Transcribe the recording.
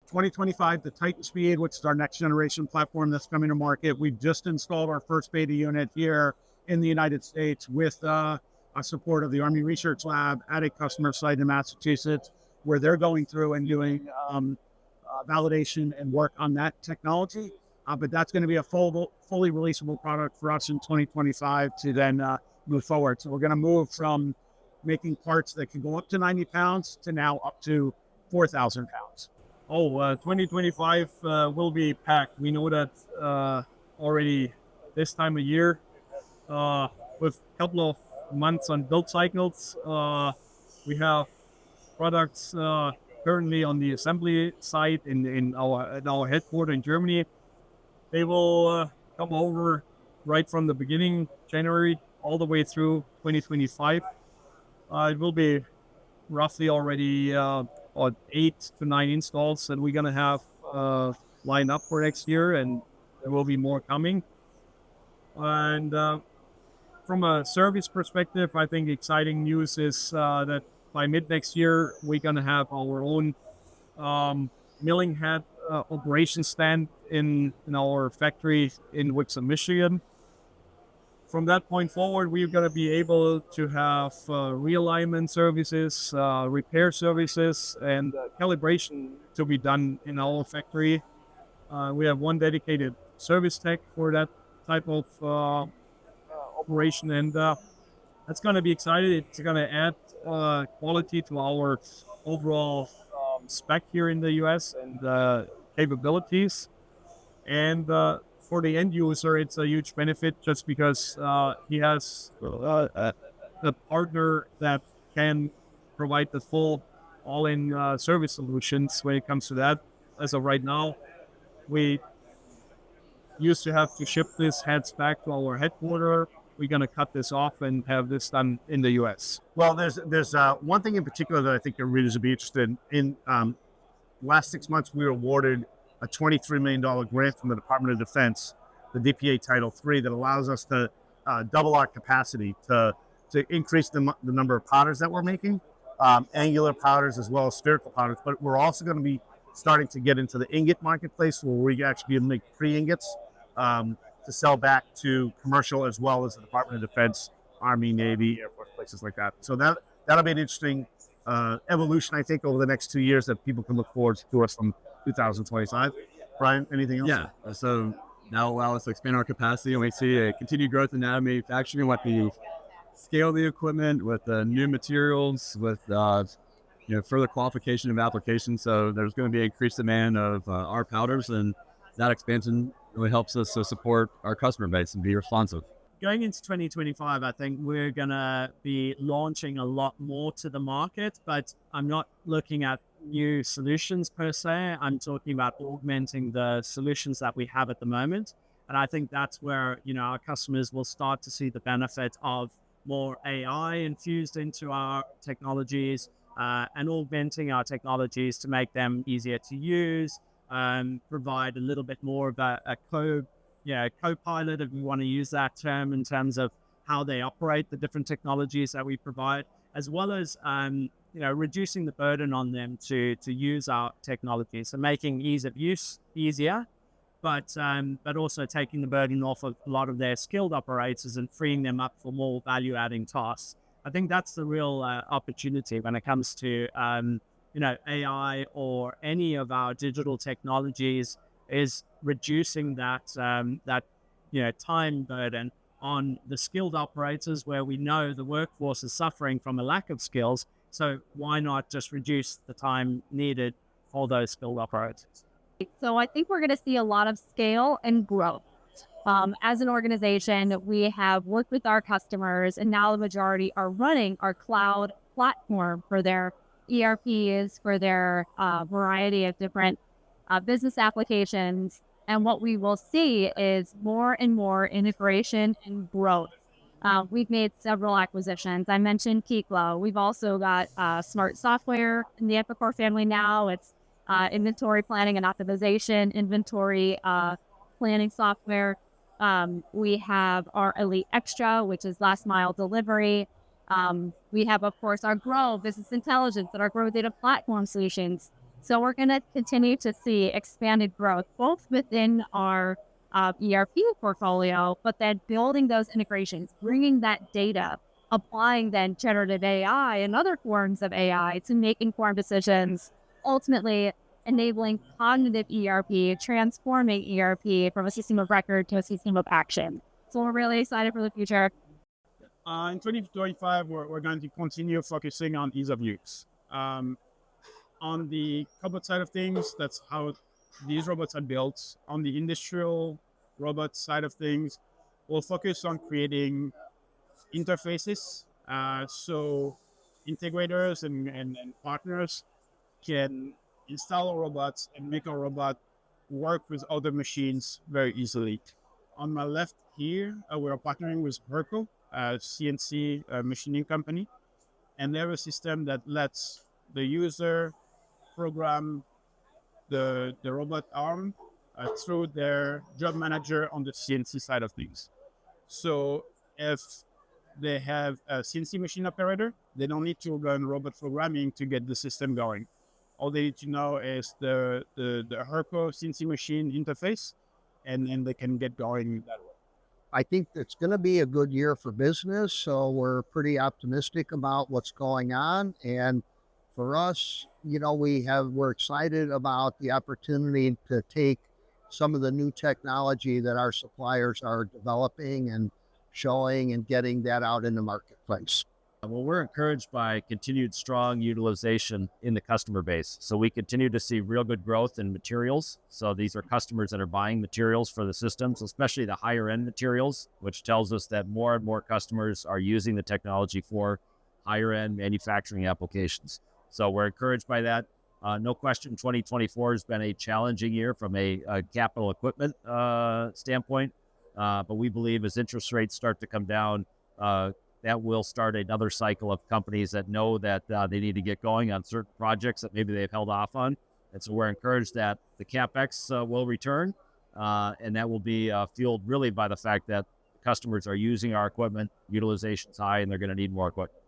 2025, the Titan Speed, which is our next generation platform that's coming to market. We've just installed our first beta unit here in the United States with a support of the Army Research Lab at a customer site in Massachusetts, where they're going through and doing validation and work on that technology. But that's going to be a fully releasable product for us in 2025 to then move forward. So we're going to move from making parts that can go up to 90 pounds to now up to 4,000 pounds. 2025 will be packed. We know that already this time of year, with a couple of months on build cycles. We have products currently on the assembly site in our headquarters in Germany. They will come over right from the beginning, January, all the way through 2025. It will be roughly already 8 to 9 installs that we're going to have lined up for next year, and there will be more coming. And from a service perspective, I think exciting news is that by mid next year, we're going to have our own milling head operation stand in our factory in Wixom, Michigan. From that point forward, we're going to be able to have realignment services, repair services, and calibration to be done in our factory. We have one dedicated service tech for that type of operation, and that's going to be exciting. It's going to add quality to our overall spec here in the US and capabilities. And for the end user, it's a huge benefit just because he has a partner that can provide the full all-in service solutions when it comes to that. As of right now, we used to have to ship these heads back to our headquarters. We're going to cut this off and have this done in the US. Well, there's one thing in particular that I think your readers would be interested in. Last 6 months, we were awarded a $23 million grant from the Department of Defense, the DPA Title III, that allows us to double our capacity to increase the number of powders that we're making, angular powders as well as spherical powders. But we're also going to be starting to get into the ingot marketplace, where we actually be able to make pre-ingots to sell back to commercial as well as the Department of Defense, Army, Navy, Air Force, places like that. So that'll be an interesting evolution, I think, over the next 2 years that people can look forward to us from 2025. Brian, anything else? Yeah. So now allow us to expand our capacity, and we see a continued growth in additive manufacturing with the scale of the equipment, with the new materials, with further qualification of applications. So there's going to be increased demand of our powders, and that expansion really helps us to support our customer base and be responsive. Going into 2025, I think we're going to be launching a lot more to the market, but I'm not looking at new solutions per se. I'm talking about augmenting the solutions that we have at the moment. And I think that's where, our customers will start to see the benefit of more AI infused into our technologies and augmenting our technologies to make them easier to use, provide a little bit more of a co-pilot, if we want to use that term, in terms of how they operate the different technologies that we provide, as well as reducing the burden on them to use our technology. So making ease of use easier, but also taking the burden off of a lot of their skilled operators and freeing them up for more value-adding tasks. I think that's the real opportunity when it comes to AI or any of our digital technologies, is reducing that time burden on the skilled operators, where we know the workforce is suffering from a lack of skills. So why not just reduce the time needed for those skilled operators? So I think we're going to see a lot of scale and growth. As an organization, we have worked with our customers, and now the majority are running our cloud platform for their ERPs, for their variety of different business applications. And what we will see is more and more integration and growth. We've made several acquisitions. I mentioned Keyflow. We've also got smart software in the Epicor family now. It's inventory planning and optimization, inventory planning software. We have our Elite Extra, which is last mile delivery. We have, of course, our Grow business intelligence and our Grow data platform solutions. So we're going to continue to see expanded growth, both within our ERP portfolio, but then building those integrations, bringing that data, applying then generative AI and other forms of AI to make informed decisions, ultimately enabling cognitive ERP, transforming ERP from a system of record to a system of action. So we're really excited for the future. In 2025, we're going to continue focusing on ease of use. On the cobot side of things, that's how these robots are built. On the industrial robot side of things, we'll focus on creating interfaces. So integrators and partners can install robots and make a robot work with other machines very easily. On my left here, we're partnering with Herco, a CNC machining company, and they have a system that lets the user program the robot arm through their job manager on the CNC side of things. So if they have a CNC machine operator, they don't need to run robot programming to get the system going. All they need to know is the Herco CNC machine interface, and then they can get going that way. I think it's going to be a good year for business, so we're pretty optimistic about what's going on. And for us, we're excited about the opportunity to take some of the new technology that our suppliers are developing and showing and getting that out in the marketplace. Well, we're encouraged by continued strong utilization in the customer base. So we continue to see real good growth in materials. So these are customers that are buying materials for the systems, especially the higher end materials, which tells us that more and more customers are using the technology for higher end manufacturing applications. So we're encouraged by that. No question, 2024 has been a challenging year from a capital equipment standpoint. But we believe as interest rates start to come down, that will start another cycle of companies that know that they need to get going on certain projects that maybe they've held off on. And so we're encouraged that the CapEx will return, and that will be fueled really by the fact that customers are using our equipment, utilization's high, and they're going to need more equipment.